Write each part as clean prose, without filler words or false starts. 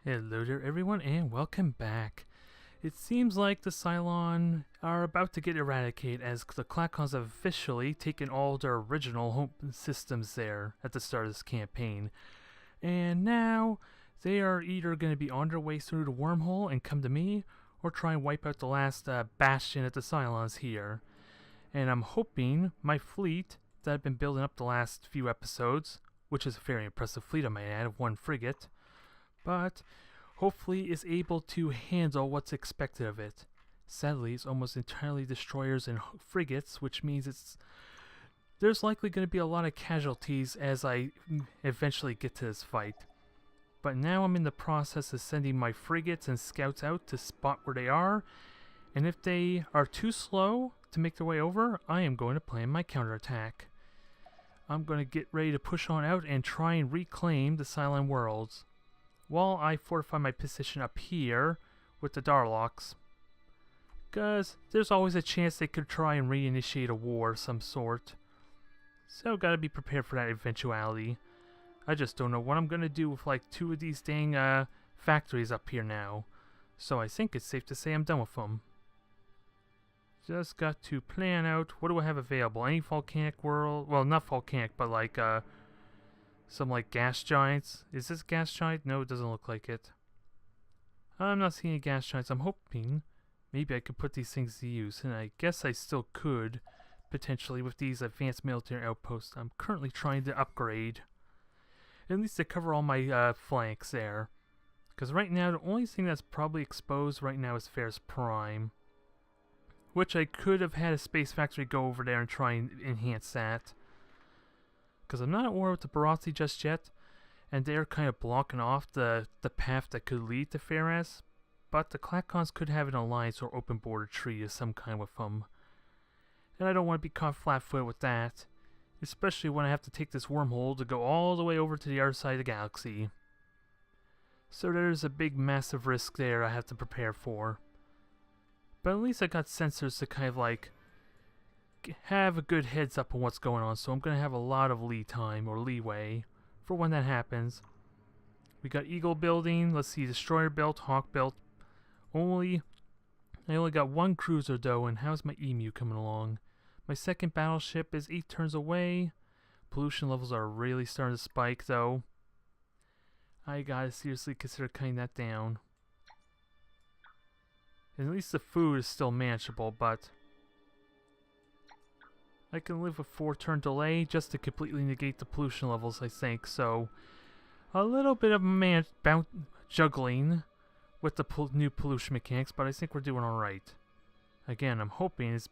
Hello there everyone and welcome back. It seems like the Cylon are about to get eradicated as the Klackons have officially taken all their original home systems there at the start of this campaign. And now they are either going to be on their way through the wormhole and come to me, or try and wipe out the last bastion that the Cylons here. And I'm hoping my fleet that I've been building up the last few episodes, which is a very impressive fleet I might add of one frigate, but hopefully is able to handle what's expected of it. Sadly, it's almost entirely destroyers and frigates, which means there's likely going to be a lot of casualties as I eventually get to this fight. But now I'm in the process of sending my frigates and scouts out to spot where they are, and if they are too slow to make their way over, I am going to plan my counterattack. I'm going to get ready to push on out and try and reclaim the Cylon worlds, while I fortify my position up here with the Darlocks, because there's always a chance they could try and reinitiate a war of some sort. So gotta be prepared for that eventuality. I just don't know what I'm gonna do with like two of these dang factories up here now. So I think it's safe to say I'm done with them. Just got to plan out, what do I have available? Any volcanic world? Well, not volcanic, but like some like gas giants. Is this gas giant? No, it doesn't look like it. I'm not seeing any gas giants. I'm hoping maybe I could put these things to use, and I guess I still could potentially with these advanced military outposts I'm currently trying to upgrade. At least to cover all my flanks there. Because right now the only thing that's probably exposed right now is Ferris Prime, which I could have had a space factory go over there and try and enhance that. Because I'm not at war with the Barazzi just yet, and they're kind of blocking off the path that could lead to Ferris, but the Klackons could have an alliance or open border treaty of some kind with them. And I don't want to be caught flat-footed with that, especially when I have to take this wormhole to go all the way over to the other side of the galaxy. So there's a big massive risk there I have to prepare for. But at least I got sensors to kind of like have a good heads up on what's going on, so I'm going to have a lot of lead time or leeway for when that happens. We got Eagle building, let's see, Destroyer built, Hawk built. I only got one cruiser though, and how's my Emu coming along? My second battleship is 8 turns away. Pollution levels are really starting to spike though. I gotta seriously consider cutting that down. And at least the food is still manageable, but I can live with 4-turn delay just to completely negate the pollution levels, I think. So a little bit of juggling with the new pollution mechanics, but I think we're doing alright. Again, I'm hoping it's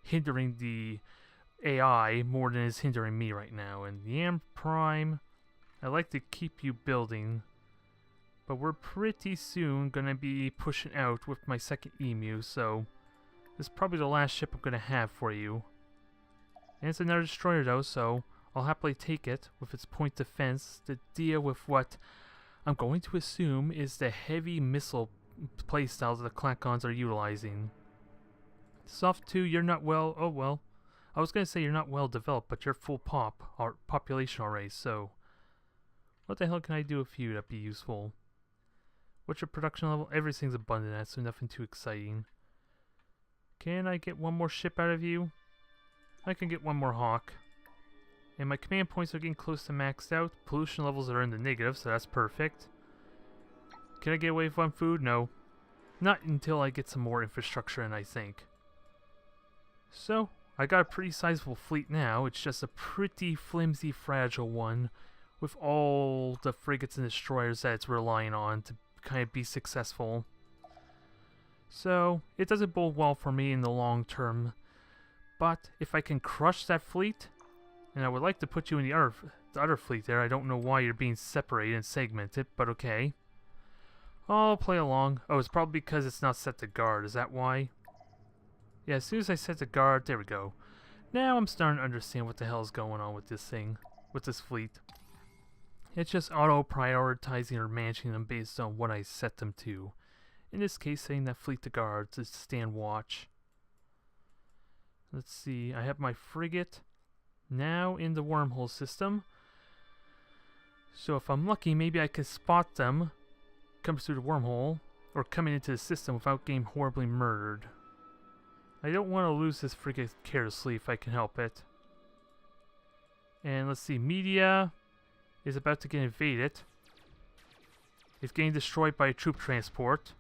hindering the AI more than it's hindering me right now. And the Am Prime, I like to keep you building, but we're pretty soon going to be pushing out with my second Emu, so this is probably the last ship I'm going to have for you. And it's another destroyer though, so I'll happily take it with its point defense to deal with what I'm going to assume is the heavy missile playstyles that the Klackons are utilizing. Soft 2, you're not well, oh well. I was going to say you're not well developed, but you're full population already, so what the hell can I do with you that'd be useful? What's your production level? Everything's abundant, so nothing too exciting. Can I get one more ship out of you? I can get one more Hawk. And my command points are getting close to maxed out. Pollution levels are in the negative, so that's perfect. Can I get away with one food? No. Not until I get some more infrastructure in, I think. So, I got a pretty sizable fleet now. It's just a pretty flimsy, fragile one, with all the frigates and destroyers that it's relying on to kind of be successful. So, it doesn't bode well for me in the long term. But if I can crush that fleet, and I would like to put you in the other fleet there. I don't know why you're being separated and segmented, but okay. I'll play along. Oh, it's probably because it's not set to guard. Is that why? Yeah, as soon as I set to guard, there we go. Now I'm starting to understand what the hell is going on with this thing, with this fleet. It's just auto-prioritizing or managing them based on what I set them to. In this case, setting that fleet to guard to stand watch. Let's see, I have my frigate now in the wormhole system. So if I'm lucky, maybe I can spot them comes through the wormhole, or coming into the system without getting horribly murdered. I don't want to lose this freaking carelessly if I can help it. And let's see, media is about to get invaded. It's getting destroyed by a troop transport.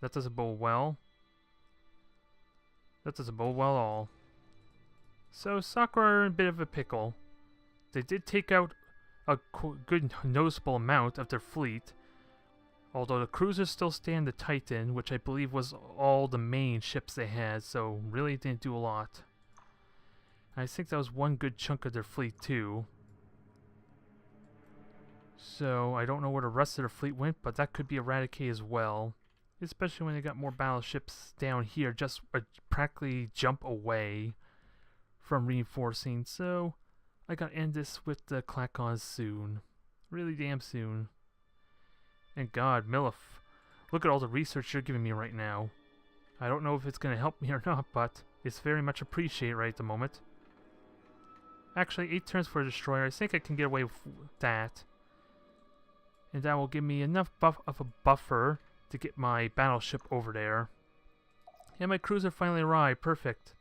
That doesn't bode well. That doesn't bode well at all. So Sakura are in a bit of a pickle. They did take out a good noticeable amount of their fleet, although the cruisers still stand the Titan, which I believe was all the main ships they had, so really didn't do a lot. I think that was one good chunk of their fleet too. So I don't know where the rest of their fleet went, but that could be eradicated as well. Especially when they got more battleships down here, just practically jump away from reinforcing. So I gotta end this with the Klackons soon. Really damn soon. And God, Milif, look at all the research you're giving me right now. I don't know if it's gonna help me or not, but it's very much appreciated right at the moment. Actually, 8 turns for a destroyer. I think I can get away with that. And that will give me enough of a buffer to get my battleship over there. And my cruiser finally arrived. Perfect.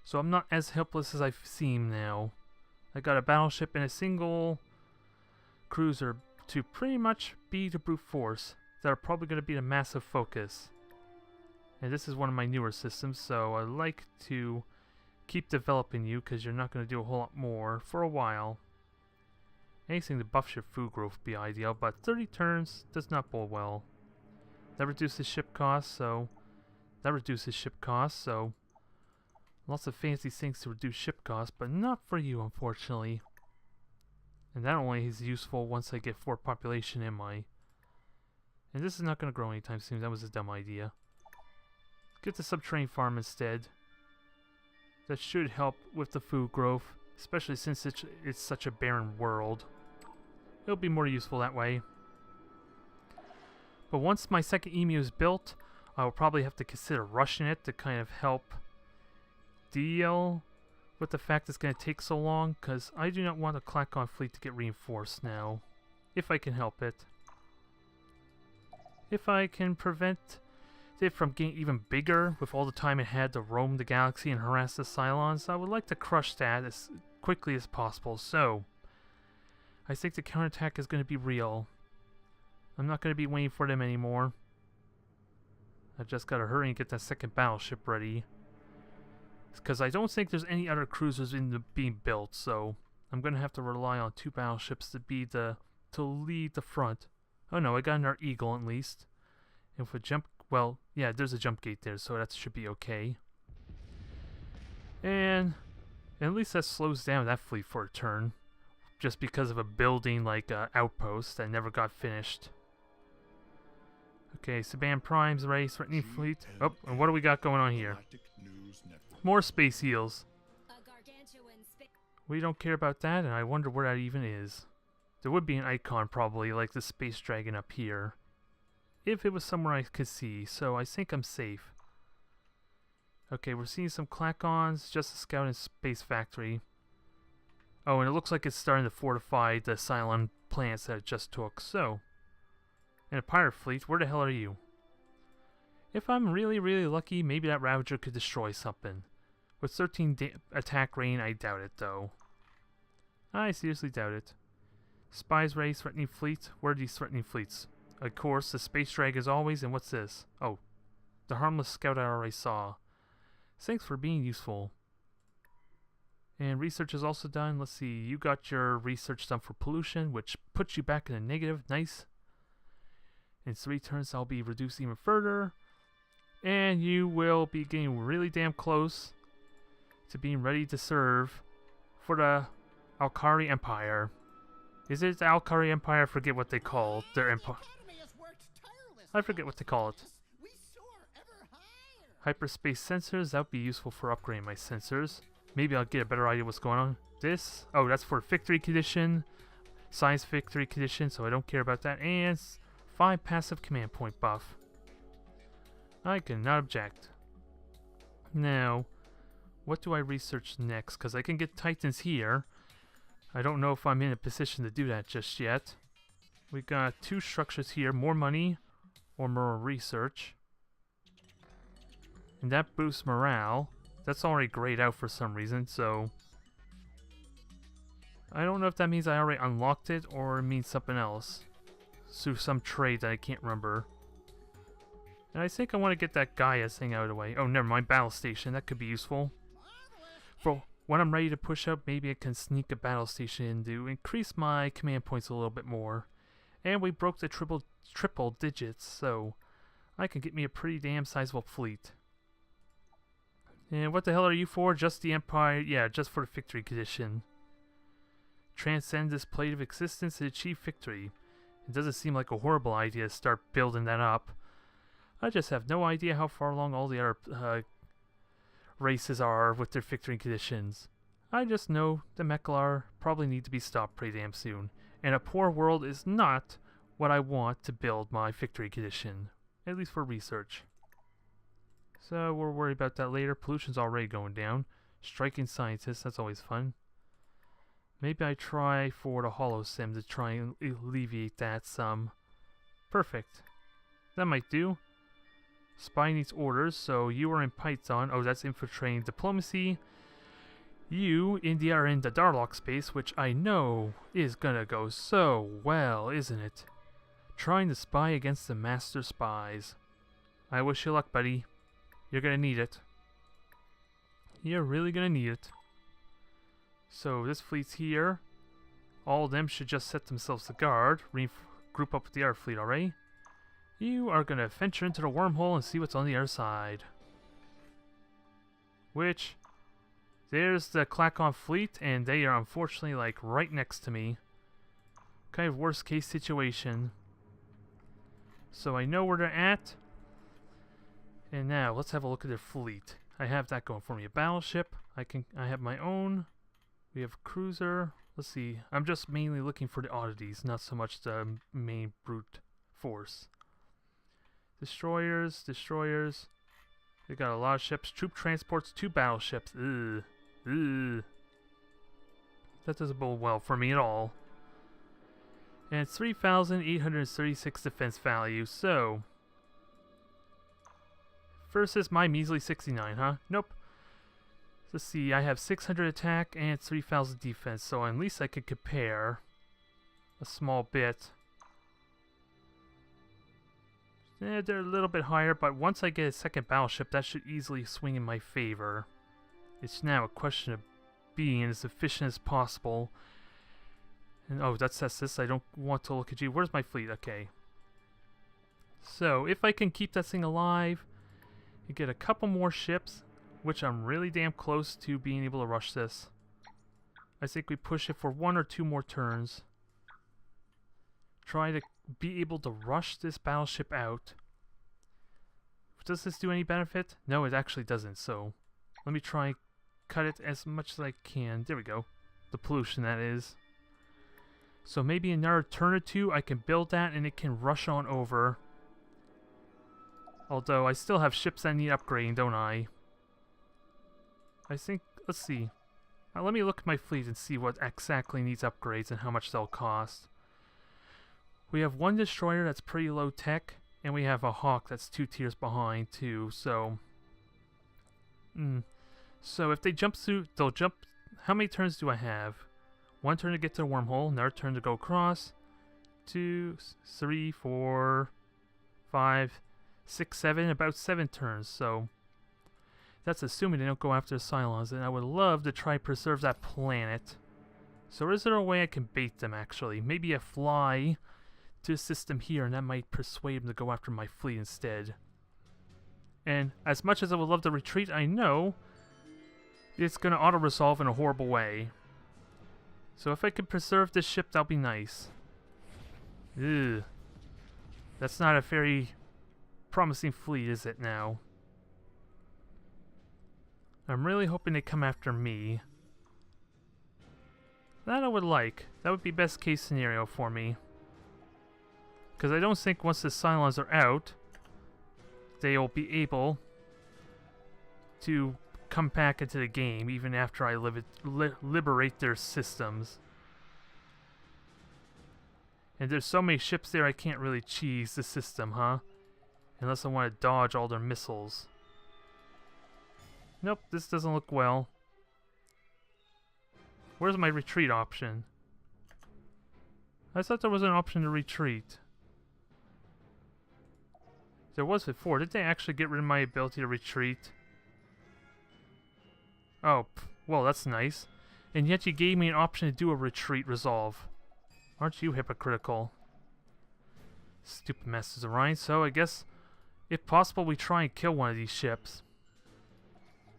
So I'm not as helpless as I seem now. I got a battleship and a single cruiser to pretty much be the brute force that are probably going to be the massive focus. And this is one of my newer systems, so I like to keep developing you because you're not going to do a whole lot more for a while. Anything to buff your food growth would be ideal, but 30 turns does not bode well. That reduces ship costs, so lots of fancy things to reduce ship costs, but not for you, unfortunately. And that only is useful once I get 4 population in my... And this is not going to grow anytime soon. That was a dumb idea. Get the subterranean farm instead. That should help with the food growth, especially since it's such a barren world. It'll be more useful that way. But once my second emu is built, I will probably have to consider rushing it to kind of help deal with the fact it's going to take so long, because I do not want a Klackon fleet to get reinforced now, if I can help it. If I can prevent it from getting even bigger with all the time it had to roam the galaxy and harass the Cylons, I would like to crush that as quickly as possible. So I think the counterattack is going to be real. I'm not going to be waiting for them anymore. I just got to hurry and get that second battleship ready, because I don't think there's any other cruisers being built, so I'm going to have to rely on 2 battleships to lead the front. Oh no, I got another Eagle at least. And if we jump, well, yeah, there's a jump gate there, so that should be okay. And at least that slows down that fleet for a turn, just because of a building like outpost that never got finished. Okay, Saban Prime's ready, threatening fleet. Oh, and what do we got going on here? More space heels. We don't care about that, and I wonder where that even is. There would be an icon probably, like the space dragon up here, if it was somewhere I could see, so I think I'm safe. Okay, we're seeing some Klackons, just a scout in Space Factory. Oh, and it looks like it's starting to fortify the Cylon plants that it just took, so... And a pirate fleet, where the hell are you? If I'm really, really lucky, maybe that Ravager could destroy something. With 13 attack rain, I doubt it, though. I seriously doubt it. Spies ready, threatening fleet. Where are these threatening fleets? Of course, the space drag as always, and what's this? Oh, the harmless scout I already saw. Thanks for being useful. And research is also done. Let's see, you got your research done for pollution, which puts you back in the negative. Nice. In 3 turns, I'll be reduced even further. And you will be getting really damn close to being ready to serve for the Alkari Empire. Is it the Alkari Empire? I forget what they call their empire. I forget what they call it. Hyperspace sensors, that would be useful for upgrading my sensors. Maybe I'll get a better idea what's going on. This, oh, that's for victory condition. Science victory condition, so I don't care about that. And 5 passive command point buff. I cannot object. Now, what do I research next? Because I can get Titans here. I don't know if I'm in a position to do that just yet. We got 2 structures here. More money or more research. And that boosts morale. That's already grayed out for some reason, so I don't know if that means I already unlocked it or it means something else. Through some trade that I can't remember. And I think I want to get that Gaia thing out of the way. Oh, never mind, battle station. That could be useful. For when I'm ready to push up, maybe I can sneak a battle station in to increase my command points a little bit more. And we broke the triple digits, so I can get me a pretty damn sizable fleet. And what the hell are you for? Just the Empire? Yeah, just for the victory condition. Transcend this plate of existence and achieve victory. It doesn't seem like a horrible idea to start building that up. I just have no idea how far along all the other races are with their victory conditions. I just know the Meklar probably need to be stopped pretty damn soon. And a poor world is not what I want to build my victory condition. At least for research. So we'll worry about that later. Pollution's already going down. Striking scientists, that's always fun. Maybe I try for the holosim to try and alleviate that some. Perfect. That might do. Spy needs orders, so you are in Python. Oh, that's infiltrating diplomacy. You, India, are in the Darlock space, which I know is gonna go so well, isn't it? Trying to spy against the master spies. I wish you luck, buddy. You're gonna need it. You're really gonna need it. So this fleet's here. All of them should just set themselves to guard. Group up with the air fleet already. You are gonna venture into the wormhole and see what's on the other side. Which, there's the Klackon fleet, and they are unfortunately like right next to me. Kind of worst case situation. So I know where they're at. And now let's have a look at their fleet. I have that going for me. A battleship. I have my own. We have a cruiser. Let's see. I'm just mainly looking for the oddities, not so much the main brute force. Destroyers. They got a lot of ships. Troop transports, 2 battleships. Ugh. Ugh. That doesn't bode well for me at all. And it's 3,836 defense value, so versus my measly 69, huh? Nope. Let's see, I have 600 attack and 3,000 defense, so at least I could compare a small bit. They're a little bit higher, but once I get a second battleship, that should easily swing in my favor. It's now a question of being as efficient as possible. And oh, that's this. I don't want to look at you. Where's my fleet? Okay. So, if I can keep that thing alive, and get a couple more ships, which I'm really damn close to being able to rush this. I think we push it for 1 or 2 more turns. Try to be able to rush this battleship out. Does this do any benefit? No, it actually doesn't, so let me try and cut it as much as I can. There we go. The pollution, that is. So maybe another turn or 2, I can build that and it can rush on over. Although I still have ships that need upgrading, don't I? I think, let's see. Let me look at my fleet and see what exactly needs upgrades and how much they'll cost. We have 1 destroyer that's pretty low tech, and we have a Hawk that's 2 tiers behind too, so... So if they jump through, they'll jump... How many turns do I have? 1 turn to get to the wormhole, another turn to go across. 2, 3, 4, 5, 6, 7, about 7 turns, so... That's assuming they don't go after the Cylons, and I would love to try preserve that planet. So is there a way I can bait them, actually? Maybe a fly to a system here, and that might persuade them to go after my fleet instead. And as much as I would love to retreat, I know it's going to auto-resolve in a horrible way. So if I could preserve this ship, that'll be nice. Ugh. That's not a very promising fleet, is it now? I'm really hoping they come after me. That I would like. That would be best case scenario for me. Because I don't think once the Cylons are out, they'll be able to come back into the game even after I liberate their systems. And there's so many ships there I can't really cheese the system, huh? Unless I want to dodge all their missiles. Nope, this doesn't look well. Where's my retreat option? I thought there was an option to retreat. There was before. Did they actually get rid of my ability to retreat? Oh, well, that's nice. And yet you gave me an option to do a retreat resolve. Aren't you hypocritical? Stupid Masters of Orion. So I guess, if possible, we try and kill one of these ships.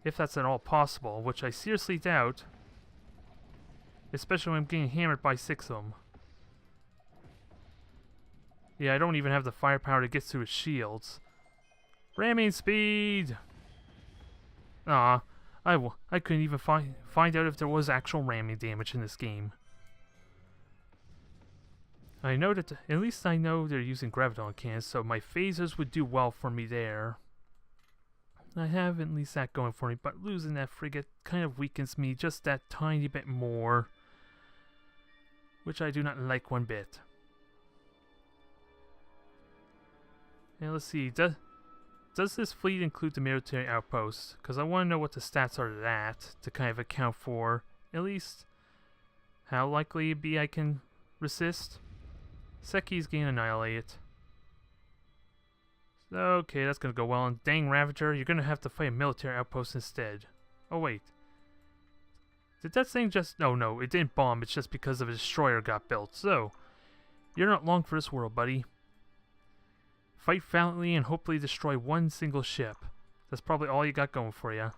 If that's at all possible, which I seriously doubt. Especially when I'm getting hammered by 6 of them. Yeah, I don't even have the firepower to get through his shields. Ramming speed! Aw, I couldn't even find out if there was actual ramming damage in this game. I know that, at least I know they're using graviton cannons, so my phasers would do well for me there. I have at least that going for me, but losing that frigate kind of weakens me just that tiny bit more. Which I do not like one bit. And let's see, does this fleet include the military outposts? Because I want to know what the stats are to that, to kind of account for, at least, how likely it be I can resist. Seki's getting annihilated. Okay, that's going to go well. And dang, Ravager, you're going to have to fight a military outpost instead. Oh, wait. Did that thing just... No, it didn't bomb. It's just because of a destroyer got built. So, you're not long for this world, buddy. Fight valiantly and hopefully destroy one single ship. That's probably all you got going for you.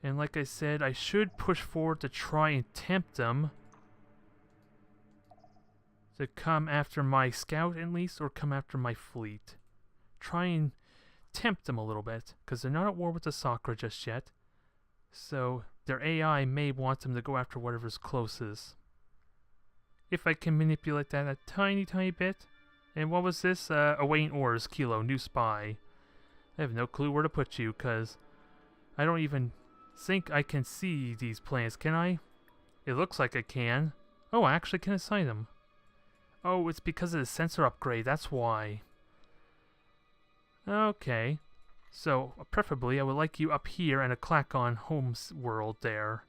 And like I said, I should push forward to try and tempt them to come after my scout at least, or come after my fleet. Try and tempt them a little bit, because they're not at war with the Sakura just yet. So their AI may want them to go after whatever's closest. If I can manipulate that a tiny bit. And what was this? Awaiting orders, Kilo, new spy. I have no clue where to put you, because I don't even think I can see these planets, can I? It looks like I can. Oh, I actually can assign them. Oh, it's because of the sensor upgrade, that's why. Okay. So, preferably, I would like you up here in a Klackon home world there.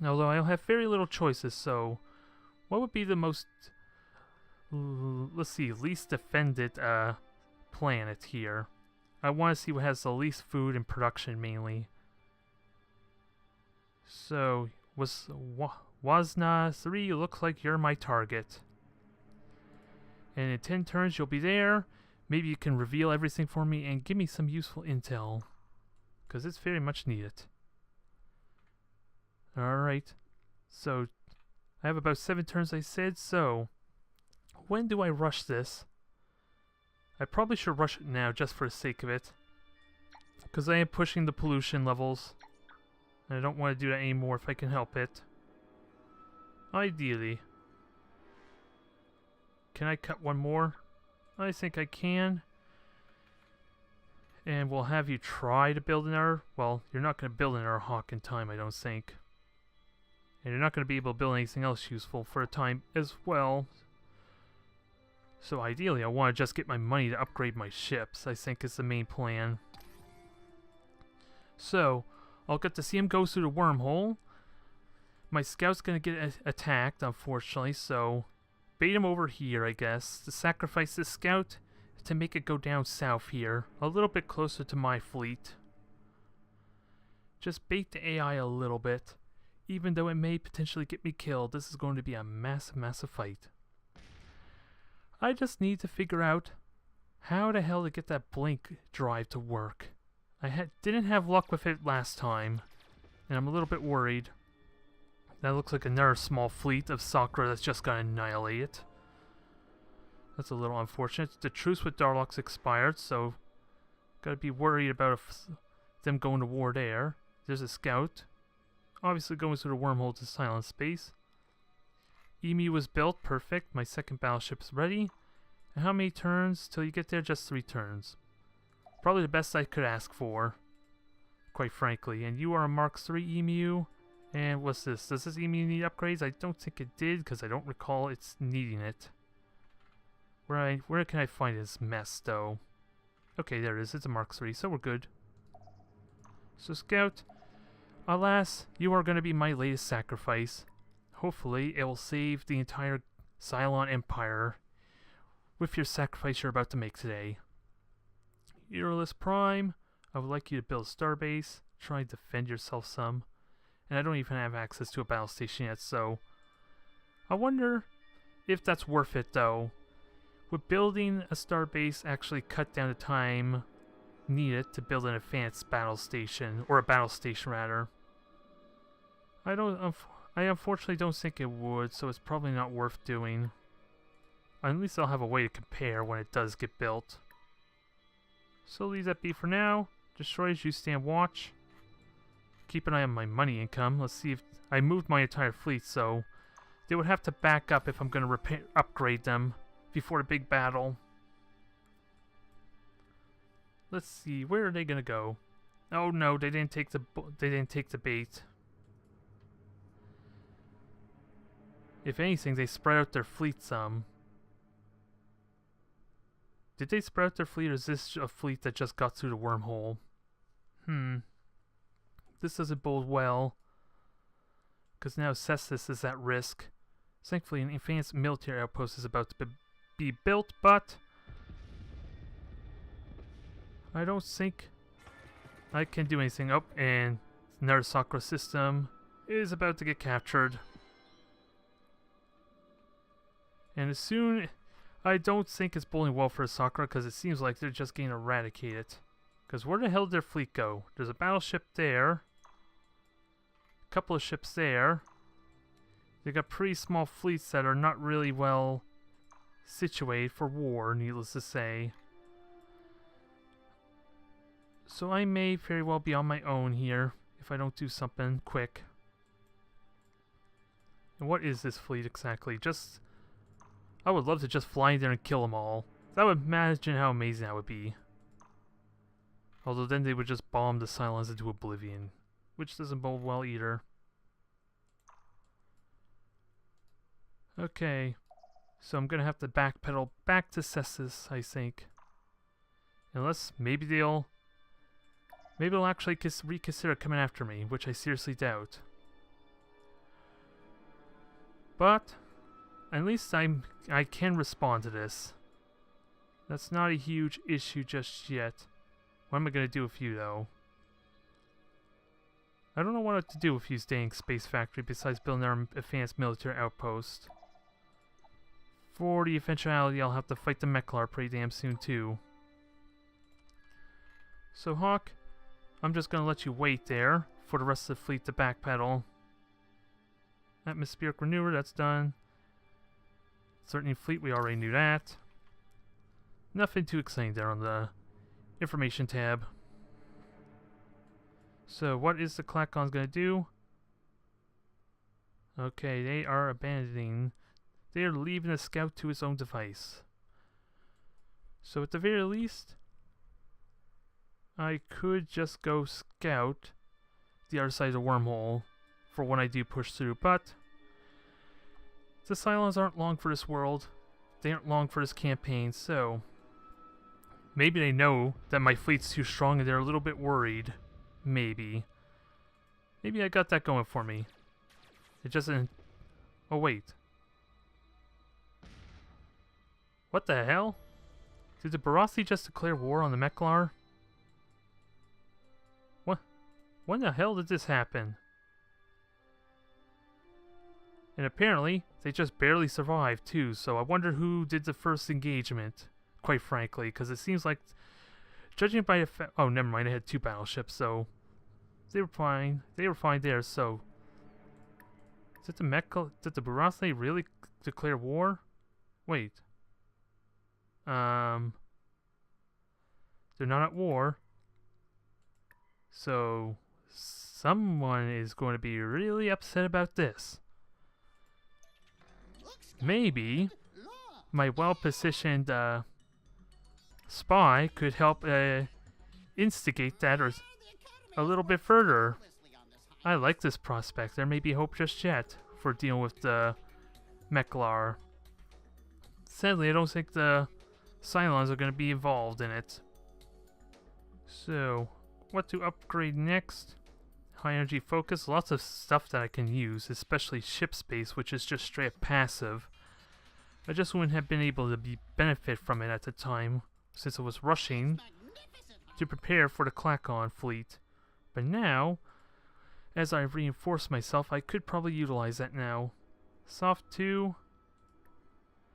Although I'll have very little choices, so... What would be the most... let's see, least defended planet here. I want to see what has the least food and production mainly. So, Wasna 3 looks like you're my target. And in 10 turns you'll be there. Maybe you can reveal everything for me and give me some useful intel. Because it's very much needed. Alright. So, I have about 7 turns I said, so... When do I rush this? I probably should rush it now just for the sake of it. Because I am pushing the pollution levels. And I don't want to do that anymore if I can help it. Ideally. Can I cut one more? I think I can. And we'll have you try to build another... Well, you're not going to build another Hawk in time, I don't think. And you're not going to be able to build anything else useful for a time as well. So ideally, I want to just get my money to upgrade my ships, I think is the main plan. So, I'll get to see him go through the wormhole. My scout's going to get attacked, unfortunately, so... Bait him over here, I guess, to sacrifice this scout to make it go down south here, a little bit closer to my fleet. Just bait the AI a little bit. Even though it may potentially get me killed, this is going to be a massive fight. I just need to figure out how the hell to get that blink drive to work. I didn't have luck with it last time, and I'm a little bit worried. That looks like another small fleet of Sakura that's just got annihilated. That's a little unfortunate. The truce with Darlock's expired, so gotta be worried about them going to war there. There's a scout. Obviously going through the wormhole to silent space. Emu was built, perfect. My second battleship's ready. And how many turns till you get there? Just 3 turns. Probably the best I could ask for, quite frankly. And you are a Mark III Emu. And what's this? Does this Emu need upgrades? I don't think it did, because I don't recall it's needing it. Where can I find this mess, though? Okay, there it is. It's a Mark 3, so we're good. So Scout, alas, you are going to be my latest sacrifice. Hopefully, it will save the entire Cylon Empire with your sacrifice you're about to make today. Earless Prime, I would like you to build a starbase, try and defend yourself some. And I don't even have access to a battle station yet, so I wonder if that's worth it though. Would building a starbase actually cut down the time needed to build an advanced battle station, or a battle station rather? I unfortunately don't think it would, so it's probably not worth doing. At least I'll have a way to compare when it does get built. So leave that be for now. Destroyers, you stand watch. Keep an eye on my money income. Let's see if I moved my entire fleet, so they would have to back up if I'm going to upgrade them before the big battle. Let's see, where are they going to go? Oh no, they didn't take the bait. If anything, they spread out their fleet some. Did they spread out their fleet, or is this a fleet that just got through the wormhole? This doesn't bode well, because now Cestus is at risk. Thankfully, an advanced military outpost is about to be built, but I don't think I can do anything. Oh, and another Sakura system is about to get captured. And as soon, I don't think it's bowling well for Sakura, because it seems like they're just getting eradicated. Because where the hell did their fleet go? There's a battleship there. A couple of ships there. They got pretty small fleets that are not really well situated for war, needless to say. So I may very well be on my own here if I don't do something quick. And what is this fleet exactly? Just, I would love to just fly in there and kill them all. I would imagine how amazing that would be. Although then they would just bomb the Cylons into oblivion, which doesn't bode well either. Okay, so I'm gonna have to backpedal back to Cestus, I think. Unless maybe they'll actually reconsider coming after me, which I seriously doubt. But at least I can respond to this. That's not a huge issue just yet. What am I gonna do with you though? I don't know what to do with you staying Space Factory besides building our advanced military outpost. For the eventuality, I'll have to fight the Meklar pretty damn soon too. So Hawk, I'm just gonna let you wait there for the rest of the fleet to backpedal. Atmospheric Renewer, that's done. Threatening fleet, we already knew that. Nothing too exciting there on the information tab. So what is the Klackons gonna do? Okay, they are abandoning. They are leaving the Scout to its own device. So at the very least, I could just go scout the other side of the wormhole for when I do push through, but the Cylons aren't long for this world. They aren't long for this campaign, so maybe they know that my fleet's too strong and they're a little bit worried. Maybe. Maybe I got that going for me. It just isn't... Oh, wait. What the hell? Did the Barassi just declare war on the Meklar? What? When the hell did this happen? And apparently, they just barely survived too, so I wonder who did the first engagement, quite frankly, because it seems like, judging by the oh, never mind, I had 2 battleships, so they were fine. They were fine there, so... Did the Barassi really declare war? Wait. They're not at war. So, someone is going to be really upset about this. Maybe my well-positioned spy could help instigate that or a little bit further. I like this prospect. There may be hope just yet for dealing with the Meklar. Sadly, I don't think the Cylons are going to be involved in it. So, what to upgrade next? High energy focus, lots of stuff that I can use, especially ship space, which is just straight up passive. I just wouldn't have been able to benefit from it at the time, since I was rushing to prepare for the Klackon fleet. But now, as I reinforce myself, I could probably utilize that now. Soft 2,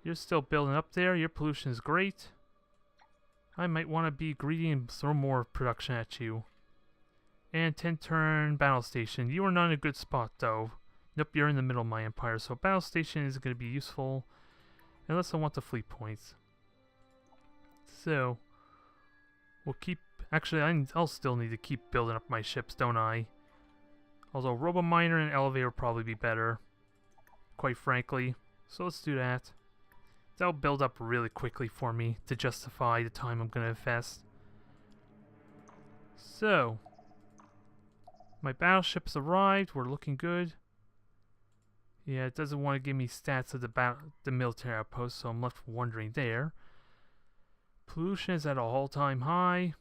you're still building up there, your pollution is great. I might want to be greedy and throw more production at you. And 10-turn battle station. You are not in a good spot though. Nope, you're in the middle of my empire, so battle station is going to be useful. Unless I want the fleet points. So, we'll keep... Actually, I'll still need to keep building up my ships, don't I? Although Robo-Miner and Elevator will probably be better. Quite frankly. So let's do that. That'll build up really quickly for me to justify the time I'm going to invest. So, my battleships arrived. We're looking good. Yeah, it doesn't want to give me stats of the military outpost, so I'm left wondering there. Pollution is at an all-time high.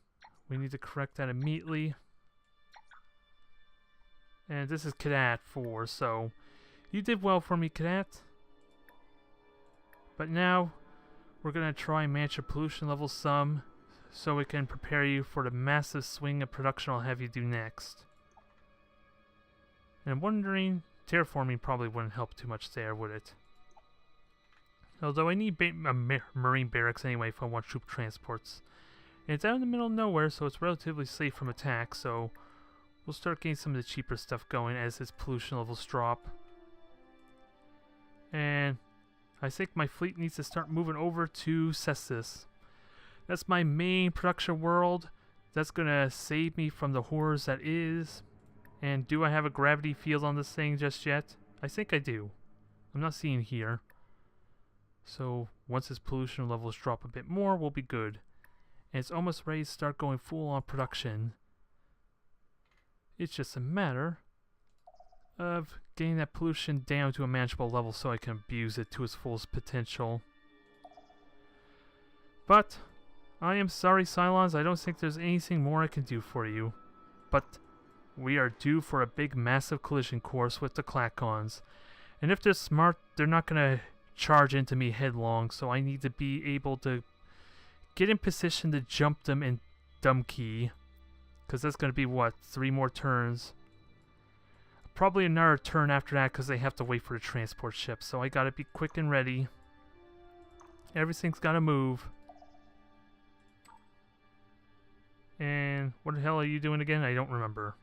We need to correct that immediately. And this is Cadet 4, so you did well for me, Cadet. But now, we're going to try and match your pollution level some, so we can prepare you for the massive swing of production I'll have you do next. And I'm wondering, terraforming probably wouldn't help too much there, would it? Although I need marine barracks anyway if I want troop transports. And it's out in the middle of nowhere, so it's relatively safe from attack, so we'll start getting some of the cheaper stuff going as its pollution levels drop. And I think my fleet needs to start moving over to Cestus. That's my main production world. That's gonna save me from the horrors that is. And do I have a gravity field on this thing just yet? I think I do. I'm not seeing here. So once its pollution levels drop a bit more, we'll be good. And it's almost ready to start going full on production. It's just a matter of getting that pollution down to a manageable level so I can abuse it to its fullest potential. But I am sorry, Cylons, I don't think there's anything more I can do for you. But we are due for a big massive collision course with the Klackons. And if they're smart, they're not going to charge into me headlong, so I need to be able to get in position to jump them in dumb key. Because that's going to be, what, 3 more turns? Probably another turn after that because they have to wait for the transport ship. So I got to be quick and ready. Everything's got to move. And what the hell are you doing again? I don't remember.